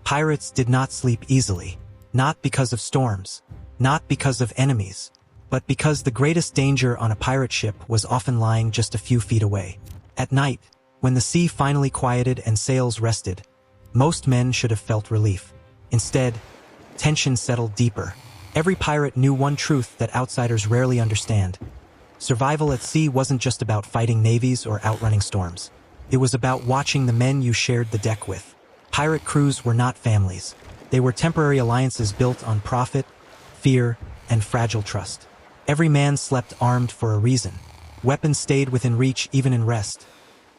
Pirates did not sleep easily, not because of storms, not because of enemies, but because the greatest danger on a pirate ship was often lying just a few feet away. At night, when the sea finally quieted and sails rested, most men should have felt relief. Instead, tension settled deeper. Every pirate knew one truth that outsiders rarely understand. Survival at sea wasn't just about fighting navies or outrunning storms. It was about watching the men you shared the deck with. Pirate crews were not families. They were temporary alliances built on profit, fear, and fragile trust. Every man slept armed for a reason. Weapons stayed within reach even in rest.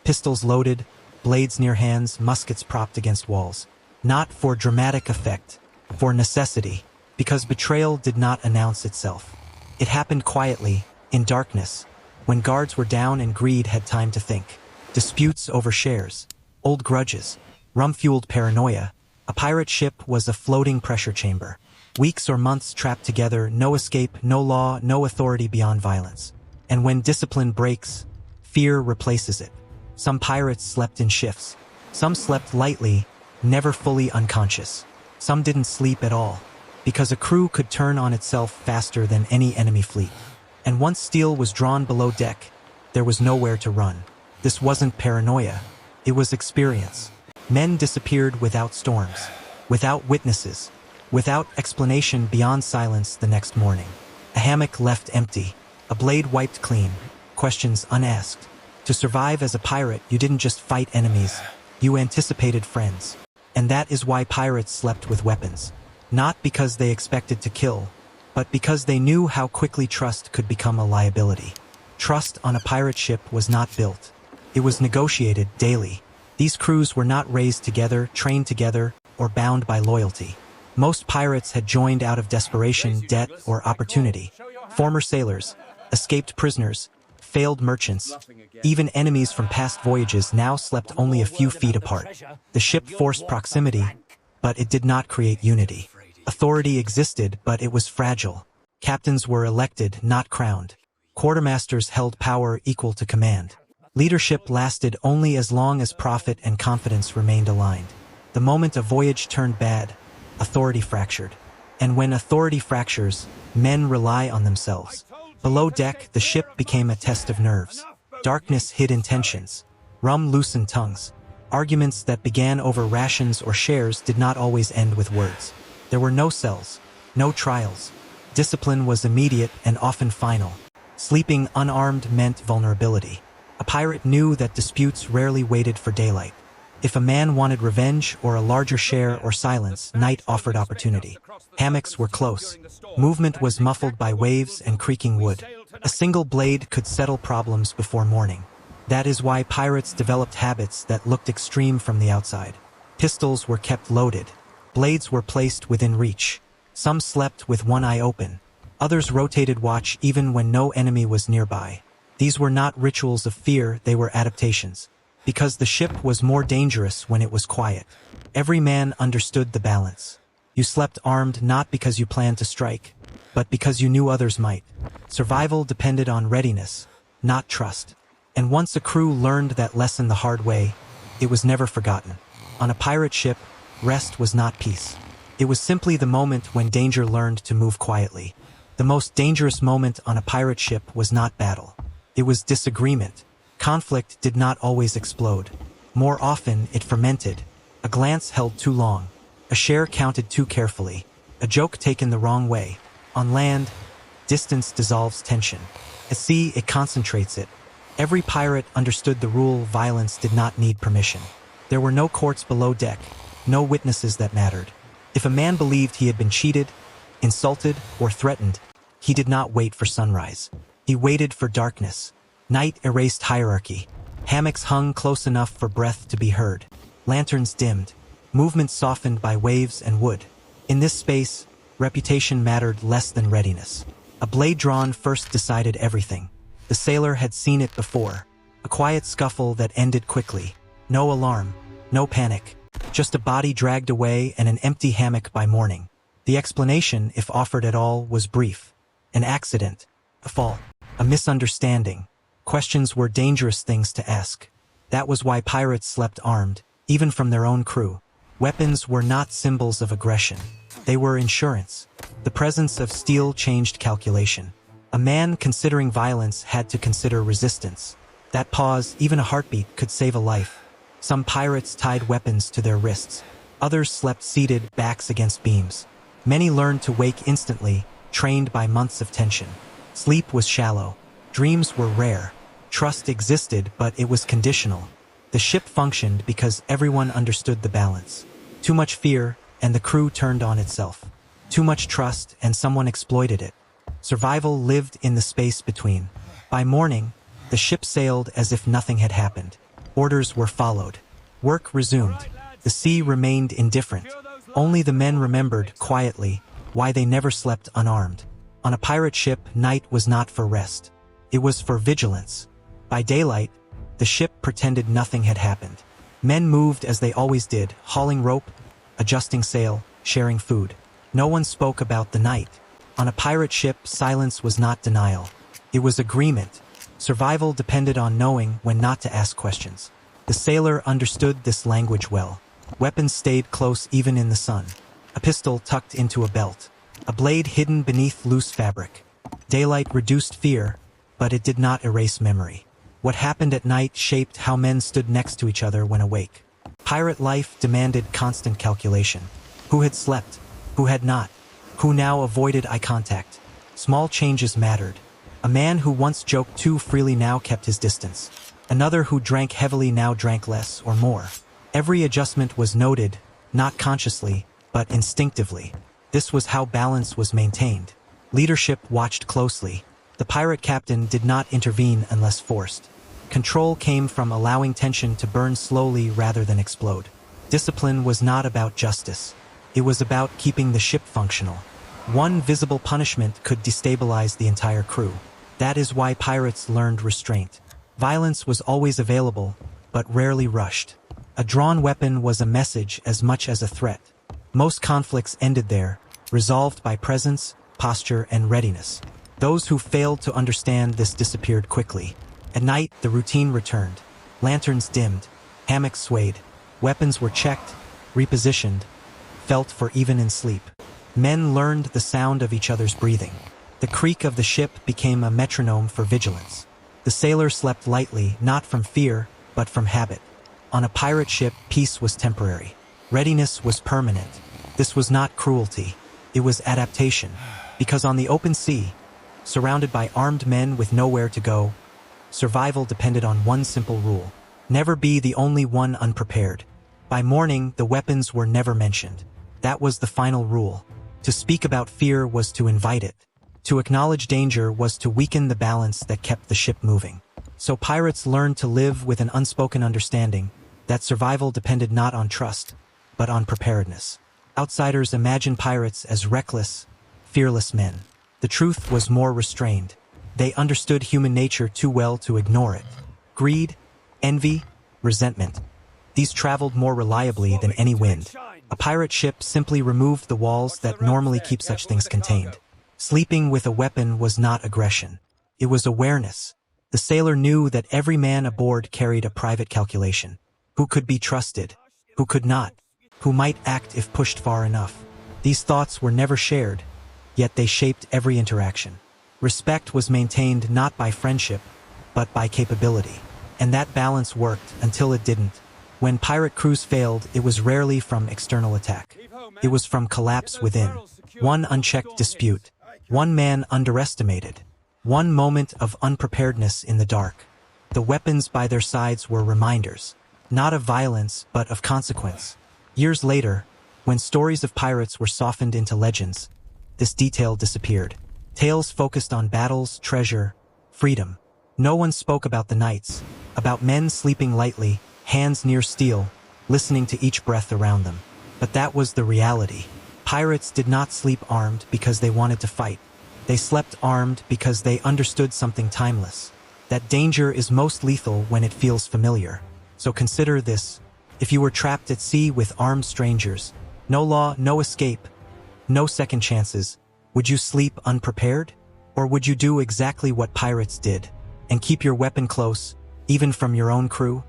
Pistols loaded, blades near hands, muskets propped against walls. Not for dramatic effect, for necessity, because betrayal did not announce itself. It happened quietly, in darkness, when guards were down and greed had time to think. Disputes over shares, old grudges, rum-fueled paranoia. A pirate ship was a floating pressure chamber. Weeks or months trapped together, no escape, no law, no authority beyond violence. And when discipline breaks, fear replaces it. Some pirates slept in shifts. Some slept lightly, never fully unconscious. Some didn't sleep at all, because a crew could turn on itself faster than any enemy fleet. And once steel was drawn below deck, there was nowhere to run. This wasn't paranoia. It was experience. Men disappeared without storms, without witnesses, without explanation beyond silence the next morning. A hammock left empty, a blade wiped clean, questions unasked. To survive as a pirate, you didn't just fight enemies, you anticipated friends. And that is why pirates slept with weapons. Not because they expected to kill, but because they knew how quickly trust could become a liability. Trust on a pirate ship was not built. It was negotiated daily. These crews were not raised together, trained together, or bound by loyalty. Most pirates had joined out of desperation, debt, or opportunity. Former sailors, escaped prisoners, failed merchants, even enemies from past voyages now slept only a few feet apart. The ship forced proximity, but it did not create unity. Authority existed, but it was fragile. Captains were elected, not crowned. Quartermasters held power equal to command. Leadership lasted only as long as profit and confidence remained aligned. The moment a voyage turned bad, authority fractured. And when authority fractures, men rely on themselves. Below deck, the ship became a test of nerves. Darkness hid intentions. Rum loosened tongues. Arguments that began over rations or shares did not always end with words. There were no cells, no trials. Discipline was immediate and often final. Sleeping unarmed meant vulnerability. A pirate knew that disputes rarely waited for daylight. If a man wanted revenge or a larger share or silence, night offered opportunity. Hammocks were close. Movement was muffled by waves and creaking wood. A single blade could settle problems before morning. That is why pirates developed habits that looked extreme from the outside. Pistols were kept loaded. Blades were placed within reach. Some slept with one eye open. Others rotated watch even when no enemy was nearby. These were not rituals of fear, they were adaptations. Because the ship was more dangerous when it was quiet. Every man understood the balance. You slept armed not because you planned to strike, but because you knew others might. Survival depended on readiness, not trust. And once a crew learned that lesson the hard way, it was never forgotten. On a pirate ship, rest was not peace. It was simply the moment when danger learned to move quietly. The most dangerous moment on a pirate ship was not battle. It was disagreement. Conflict did not always explode. More often, it fermented. A glance held too long. A share counted too carefully. A joke taken the wrong way. On land, distance dissolves tension. At sea, it concentrates it. Every pirate understood the rule: violence did not need permission. There were no courts below deck, no witnesses that mattered. If a man believed he had been cheated, insulted, or threatened, he did not wait for sunrise. He waited for darkness. Night erased hierarchy. Hammocks hung close enough for breath to be heard. Lanterns dimmed. Movement softened by waves and wood. In this space, reputation mattered less than readiness. A blade drawn first decided everything. The sailor had seen it before. A quiet scuffle that ended quickly. No alarm, no panic. Just a body dragged away and an empty hammock by morning. The explanation, if offered at all, was brief. An accident. A fall. A misunderstanding. Questions were dangerous things to ask. That was why pirates slept armed, even from their own crew. Weapons were not symbols of aggression. They were insurance. The presence of steel changed calculation. A man considering violence had to consider resistance. That pause, even a heartbeat, could save a life. Some pirates tied weapons to their wrists. Others slept seated, backs against beams. Many learned to wake instantly, trained by months of tension. Sleep was shallow. Dreams were rare. Trust existed, but it was conditional. The ship functioned because everyone understood the balance. Too much fear, and the crew turned on itself. Too much trust, and someone exploited it. Survival lived in the space between. By morning, the ship sailed as if nothing had happened. Orders were followed. Work resumed. The sea remained indifferent. Only the men remembered, quietly, why they never slept unarmed. On a pirate ship, night was not for rest. It was for vigilance. By daylight, the ship pretended nothing had happened. Men moved as they always did, hauling rope, adjusting sail, sharing food. No one spoke about the night. On a pirate ship, silence was not denial. It was agreement. Survival depended on knowing when not to ask questions. The sailor understood this language well. Weapons stayed close even in the sun. A pistol tucked into a belt. A blade hidden beneath loose fabric. Daylight reduced fear, but it did not erase memory. What happened at night shaped how men stood next to each other when awake. Pirate life demanded constant calculation. Who had slept? Who had not? Who now avoided eye contact? Small changes mattered. A man who once joked too freely now kept his distance. Another who drank heavily now drank less or more. Every adjustment was noted, not consciously, but instinctively. This was how balance was maintained. Leadership watched closely. The pirate captain did not intervene unless forced. Control came from allowing tension to burn slowly rather than explode. Discipline was not about justice. It was about keeping the ship functional. One visible punishment could destabilize the entire crew. That is why pirates learned restraint. Violence was always available, but rarely rushed. A drawn weapon was a message as much as a threat. Most conflicts ended there, resolved by presence, posture, and readiness. Those who failed to understand this disappeared quickly. At night, the routine returned. Lanterns dimmed, hammocks swayed, weapons were checked, repositioned, felt for even in sleep. Men learned the sound of each other's breathing. The creak of the ship became a metronome for vigilance. The sailor slept lightly, not from fear, but from habit. On a pirate ship, peace was temporary. Readiness was permanent. This was not cruelty. It was adaptation. Because on the open sea, surrounded by armed men with nowhere to go, survival depended on one simple rule: never be the only one unprepared. By morning, the weapons were never mentioned. That was the final rule. To speak about fear was to invite it. To acknowledge danger was to weaken the balance that kept the ship moving. So pirates learned to live with an unspoken understanding that survival depended not on trust, but on preparedness. Outsiders imagined pirates as reckless, fearless men. The truth was more restrained. They understood human nature too well to ignore it. Greed, envy, resentment. These traveled more reliably than any wind. A pirate ship simply removed the walls that normally keep such things contained. Sleeping with a weapon was not aggression. It was awareness. The sailor knew that every man aboard carried a private calculation. Who could be trusted? Who could not? Who might act if pushed far enough? These thoughts were never shared, yet they shaped every interaction. Respect was maintained not by friendship, but by capability. And that balance worked until it didn't. When pirate crews failed, it was rarely from external attack. It was from collapse within. One unchecked dispute. One man underestimated. One moment of unpreparedness in the dark. The weapons by their sides were reminders, not of violence, but of consequence. Years later, when stories of pirates were softened into legends, this detail disappeared. Tales focused on battles, treasure, freedom. No one spoke about the nights, about men sleeping lightly, hands near steel, listening to each breath around them. But that was the reality. Pirates did not sleep armed because they wanted to fight. They slept armed because they understood something timeless. That danger is most lethal when it feels familiar. So consider this. If you were trapped at sea with armed strangers, no law, no escape, no second chances, would you sleep unprepared? Or would you do exactly what pirates did, and keep your weapon close, even from your own crew?